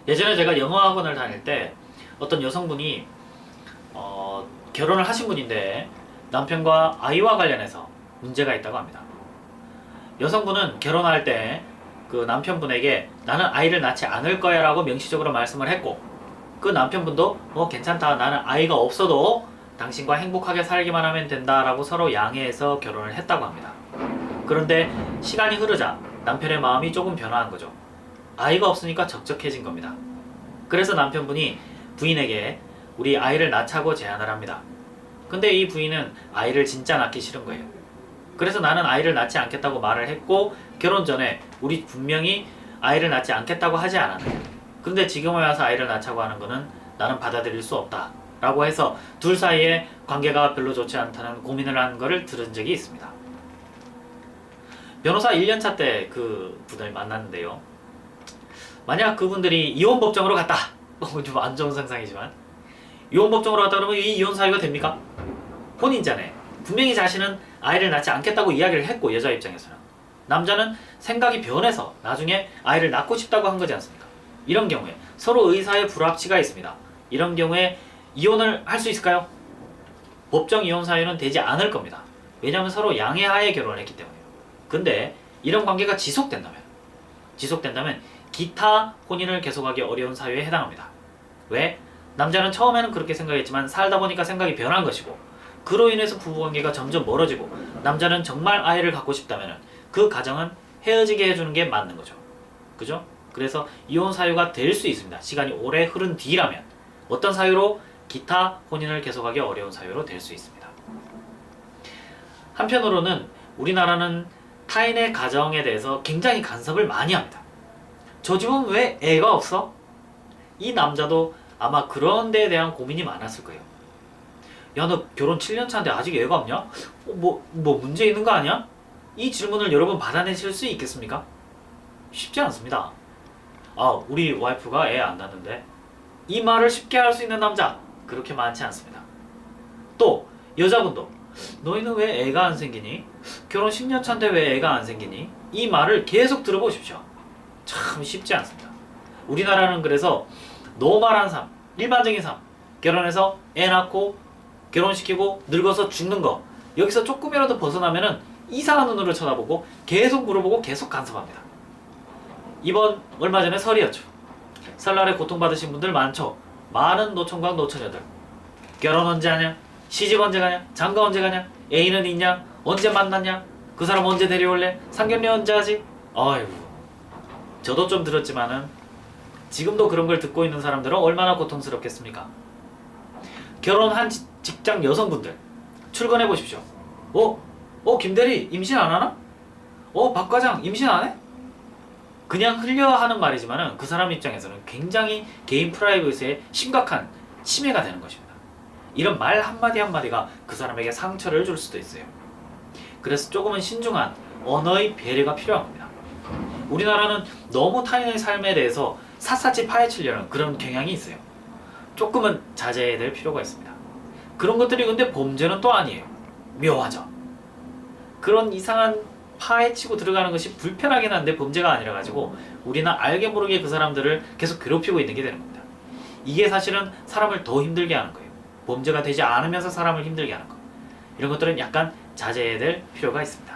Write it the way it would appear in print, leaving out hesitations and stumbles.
예전에 제가 영어 학원을 다닐 때 어떤 여성분이 결혼을 하신 분인데 남편과 아이와 관련해서 문제가 있다고 합니다. 여성분은 결혼할 때 그 남편분에게 나는 아이를 낳지 않을 거야 라고 명시적으로 말씀을 했고, 그 남편분도 괜찮다, 나는 아이가 없어도 당신과 행복하게 살기만 하면 된다 라고 서로 양해해서 결혼을 했다고 합니다. 그런데 시간이 흐르자 남편의 마음이 조금 변화한 거죠. 아이가 없으니까 적적해진 겁니다. 그래서 남편분이 부인에게 우리 아이를 낳자고 제안을 합니다. 근데 이 부인은 아이를 진짜 낳기 싫은 거예요. 그래서 나는 아이를 낳지 않겠다고 말을 했고, 결혼 전에 우리 분명히 아이를 낳지 않겠다고 하지 않았나요? 그런데 지금에 와서 아이를 낳자고 하는 거는 나는 받아들일 수 없다 라고 해서 둘 사이에 관계가 별로 좋지 않다는 고민을 한 거를 들은 적이 있습니다. 변호사 1년차 때 그 분을 만났는데요, 만약 그분들이 이혼법정으로 갔다, 좀 안 좋은 상상이지만 이혼법정으로 갔다 그러면 이 이혼 사유가 됩니까? 혼인자네, 분명히 자신은 아이를 낳지 않겠다고 이야기를 했고, 여자 입장에서는 남자는 생각이 변해서 나중에 아이를 낳고 싶다고 한 거지 않습니까? 이런 경우에 서로 의사의 불합치가 있습니다. 이런 경우에 이혼을 할 수 있을까요? 법정 이혼 사유는 되지 않을 겁니다. 왜냐하면 서로 양해하에 결혼을 했기 때문에요. 근데 이런 관계가 지속된다면 기타 혼인을 계속하기 어려운 사유에 해당합니다. 왜? 남자는 처음에는 그렇게 생각했지만 살다 보니까 생각이 변한 것이고, 그로 인해서 부부관계가 점점 멀어지고 남자는 정말 아이를 갖고 싶다면 그 가정은 헤어지게 해주는 게 맞는 거죠. 그죠? 그래서 이혼 사유가 될 수 있습니다. 시간이 오래 흐른 뒤라면. 어떤 사유로? 기타 혼인을 계속하기 어려운 사유로 될 수 있습니다. 한편으로는 우리나라는 타인의 가정에 대해서 굉장히 간섭을 많이 합니다. 저 집은 왜 애가 없어? 이 남자도 아마 그런 데에 대한 고민이 많았을 거예요. 야, 너 결혼 7년 차인데 아직 애가 없냐? 뭐 문제 있는 거 아니야? 이 질문을 여러분 받아내실 수 있겠습니까? 쉽지 않습니다. 우리 와이프가 애 안 낳는데. 이 말을 쉽게 할 수 있는 남자 그렇게 많지 않습니다. 또 여자분도 너희는 왜 애가 안 생기니? 결혼 10년 차인데 왜 애가 안 생기니? 이 말을 계속 들어보십시오. 참 쉽지 않습니다. 우리나라는 그래서 노멀한 삶, 일반적인 삶, 결혼해서 애 낳고 결혼시키고 늙어서 죽는 거, 여기서 조금이라도 벗어나면은 이상한 눈으로 쳐다보고 계속 물어보고 계속 간섭합니다. 이번 얼마 전에 설이었죠. 설날에 고통받으신 분들 많죠. 많은 노총각 노처녀들 결혼 언제 하냐? 시집 언제 가냐? 장가 언제 가냐? 애인은 있냐? 언제 만났냐? 그 사람 언제 데려올래? 상견례 언제 하지? 아이고, 저도 좀 들었지만은 지금도 그런 걸 듣고 있는 사람들은 얼마나 고통스럽겠습니까? 결혼한 직장 여성분들 출근해 보십시오. 김대리 임신 안 하나? 박 과장 임신 안 해? 그냥 흘려 하는 말이지만은 그 사람 입장에서는 굉장히 개인 프라이버시에 심각한 침해가 되는 것입니다. 이런 말 한마디 한마디가 그 사람에게 상처를 줄 수도 있어요. 그래서 조금은 신중한 언어의 배려가 필요한 겁니다. 우리나라는 너무 타인의 삶에 대해서 샅샅이 파헤치려는 그런 경향이 있어요. 조금은 자제해야 될 필요가 있습니다. 그런 것들이 근데 범죄는 또 아니에요. 묘하죠. 그런 이상한 파헤치고 들어가는 것이 불편하긴 한데 범죄가 아니라 가지고 우리는 알게 모르게 그 사람들을 계속 괴롭히고 있는 게 되는 겁니다. 이게 사실은 사람을 더 힘들게 하는 거예요. 범죄가 되지 않으면서 사람을 힘들게 하는 거. 이런 것들은 약간 자제해야 될 필요가 있습니다.